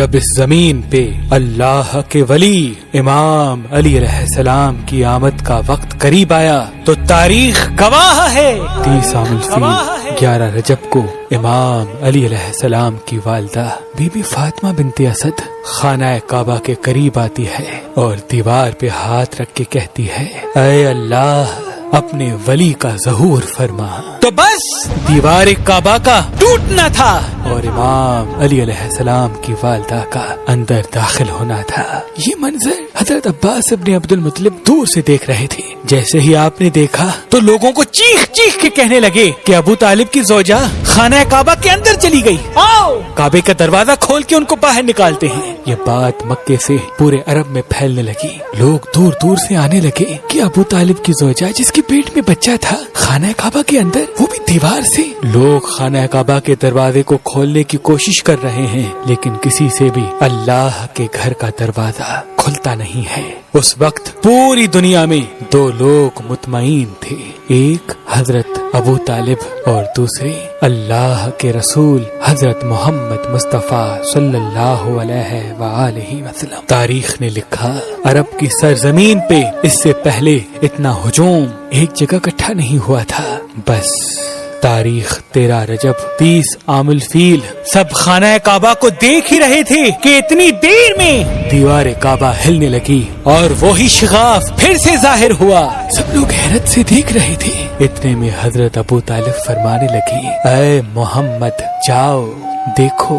جب اس زمین پہ اللہ کے ولی امام علی علیہ السلام کی آمد کا وقت قریب آیا تو تاریخ گواہ ہے 30 عام الفیل 11 رجب کو امام علی علیہ السلام کی والدہ بی بی فاطمہ بنت اسد خانہ کعبہ کے قریب آتی ہے اور دیوار پہ ہاتھ رکھ کے کہتی ہے اے اللہ اپنے ولی کا ظہور فرما۔ تو بس دیوار کعبہ کا ٹوٹنا تھا اور امام علی علیہ السلام کی والدہ کا اندر داخل ہونا تھا۔ یہ منظر حضرت عباس ابن عبد المطلب دور سے دیکھ رہے تھے۔ جیسے ہی آپ نے دیکھا تو لوگوں کو چیخ چیخ کے کہنے لگے کہ ابو طالب کی زوجہ خانہ کعبہ کے اندر چلی گئی، آؤ کعبے کا دروازہ کھول کے ان کو باہر نکالتے ہیں۔ یہ بات مکے سے پورے عرب میں پھیلنے لگی، لوگ دور دور سے آنے لگے کہ ابو طالب کی زوجہ جس کے پیٹ میں بچہ تھا خانہ کعبہ کے اندر، وہ بھی دیوار سے۔ لوگ خانہ کعبہ کے دروازے کو کھولنے کی کوشش کر رہے ہیں لیکن کسی سے بھی اللہ کے گھر کا دروازہ کھلتا نہیں ہے۔ اس وقت پوری دنیا میں 2 لوگ مطمئن تھے، ایک حضرت ابو طالب اور دوسرے اللہ کے رسول حضرت محمد مصطفیٰ صلی اللہ علیہ وآلہ وسلم۔ تاریخ نے لکھا عرب کی سرزمین پہ اس سے پہلے اتنا ہجوم ایک جگہ اکٹھا نہیں ہوا تھا۔ بس تاریخ 13 رجب 30 عام الفیل سب خانہ کعبہ کو دیکھ ہی رہے تھے کہ اتنی دیر میں دیوار کعبہ ہلنے لگی اور وہی شغاف پھر سے ظاہر ہوا۔ سب لوگ حیرت سے دیکھ رہے تھے۔ اتنے میں حضرت ابو طالب فرمانے لگی اے محمد جاؤ دیکھو۔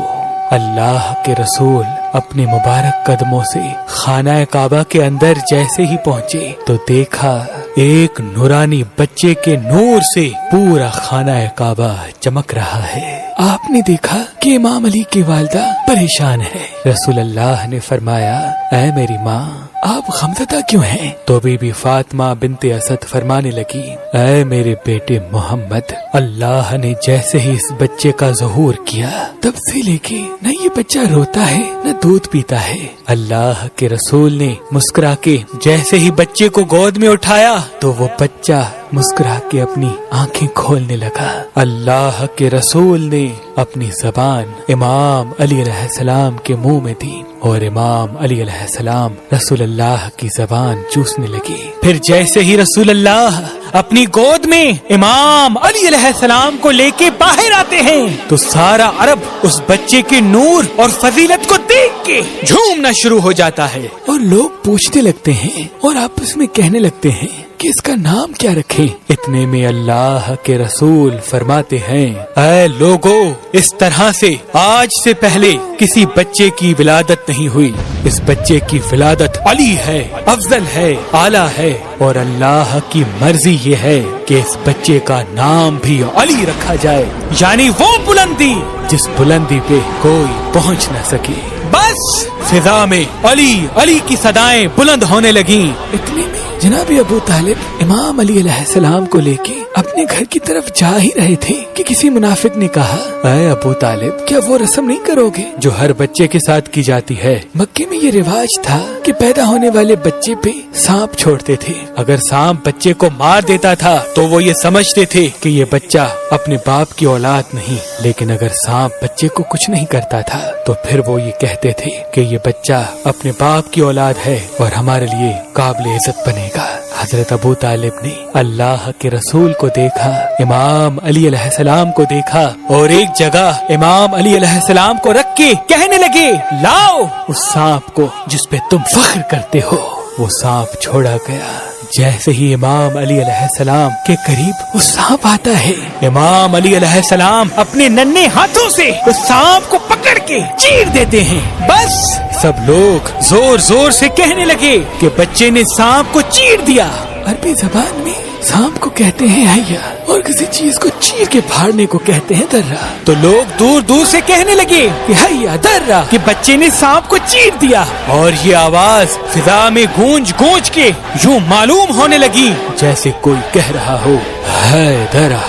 اللہ کے رسول اپنے مبارک قدموں سے خانہ کعبہ کے اندر جیسے ہی پہنچے تو دیکھا ایک نورانی بچے کے نور سے پورا خانہ کعبہ چمک رہا ہے۔ آپ نے دیکھا کہ امام علی کی والدہ پریشان ہے۔ رسول اللہ نے فرمایا اے میری ماں آپ غمزدہ کیوں ہیں؟ تو بی بی فاطمہ بنت اسد فرمانے لگی اے میرے بیٹے محمد، اللہ نے جیسے ہی اس بچے کا ظہور کیا تب سے لے کے نہ یہ بچہ روتا ہے نہ دودھ پیتا ہے۔ اللہ کے رسول نے مسکرا کے جیسے ہی بچے کو گود میں اٹھایا تو وہ بچہ مسکرا کے اپنی آنکھیں کھولنے لگا۔ اللہ کے رسول نے اپنی زبان امام علی علیہ السلام کے منہ میں دی اور امام علی علیہ السلام رسول اللہ کی زبان چوسنے لگی۔ پھر جیسے ہی رسول اللہ اپنی گود میں امام علی علیہ السلام کو لے کے باہر آتے ہیں تو سارا عرب اس بچے کے نور اور فضیلت کو دیکھ کے جھومنا شروع ہو جاتا ہے اور لوگ پوچھنے لگتے ہیں اور آپس میں کہنے لگتے ہیں کہ اس کا نام کیا رکھیں۔ اتنے میں اللہ کے رسول فرماتے ہیں اے لوگو، اس طرح سے آج سے پہلے کسی بچے کی ولادت نہیں ہوئی۔ اس بچے کی ولادت علی ہے، افضل ہے، اعلیٰ ہے اور اللہ کی مرضی یہ ہے کہ اس بچے کا نام بھی علی رکھا جائے، یعنی وہ بلندی جس بلندی پہ کوئی پہنچ نہ سکے۔ بس فضا میں علی علی کی صدائیں بلند ہونے لگیں۔ اتنے میں جناب ابو طالب امام علی علیہ السلام کو لے کے اپنے گھر کی طرف جا ہی رہے تھے کہ کسی منافق نے کہا اے ابو طالب کیا وہ رسم نہیں کرو گے جو ہر بچے کے ساتھ کی جاتی ہے؟ مکے میں یہ رواج تھا کہ پیدا ہونے والے بچے پہ سانپ چھوڑتے تھے، اگر سانپ بچے کو مار دیتا تھا تو وہ یہ سمجھتے تھے کہ یہ بچہ اپنے باپ کی اولاد نہیں، لیکن اگر سانپ بچے کو کچھ نہیں کرتا تھا تو پھر وہ یہ کہتے تھے کہ یہ بچہ اپنے باپ کی اولاد ہے اور ہمارے لیے قابل عزت بنے گا۔ حضرت ابو طالب نے اللہ کے رسول کو دیکھا، امام علی علیہ السلام کو دیکھا اور ایک جگہ امام علی علیہ السلام کو رکھ کے کہنے لگے لاؤ اس سانپ کو جس پہ تم فخر کرتے ہو۔ وہ سانپ چھوڑا گیا۔ جیسے ہی امام علی علیہ السلام کے قریب وہ سانپ آتا ہے، امام علی علیہ السلام اپنے ننھے ہاتھوں سے اس سانپ کو پکڑ کے چیر دیتے ہیں۔ بس سب لوگ زور زور سے کہنے لگے کہ بچے نے سانپ کو چیر دیا۔ عربی زبان میں سانپ کو کہتے ہیں حیا اور کسی چیز کو چیر کے پھاڑنے کو کہتے ہیں درہ۔ تو لوگ دور دور سے کہنے لگے کہ حیا درہ، کہ بچے نے سانپ کو چیر دیا، اور یہ آواز فضا میں گونج گونج کے یوں معلوم ہونے لگی جیسے کوئی کہہ رہا ہو ہے درہ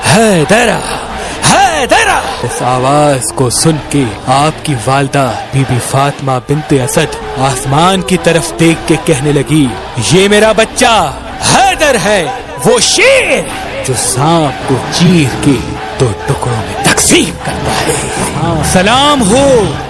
ہے درہ ہے درہ۔ اس آواز کو سن کے آپ کی والدہ بی بی فاطمہ بنت اسد آسمان کی طرف دیکھ کے کہنے لگی یہ میرا بچہ حیدر ہے، وہ شیر جو سانپ کو چیر کے 2 ٹکڑوں میں تقسیم کرتا ہے۔ سلام ہو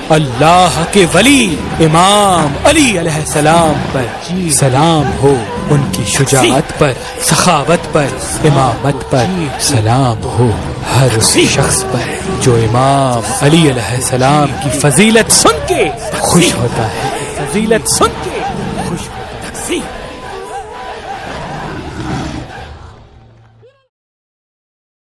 اللہ کے ولی امام علی علیہ السلام پر سلام ہو، ان کی شجاعت پر، سخاوت پر، امامت پر سلام ہو، ہر اس شخص پر جو امام علی علیہ السلام کی فضیلت سن کے خوش ہوتا ہے، فضیلت سن کے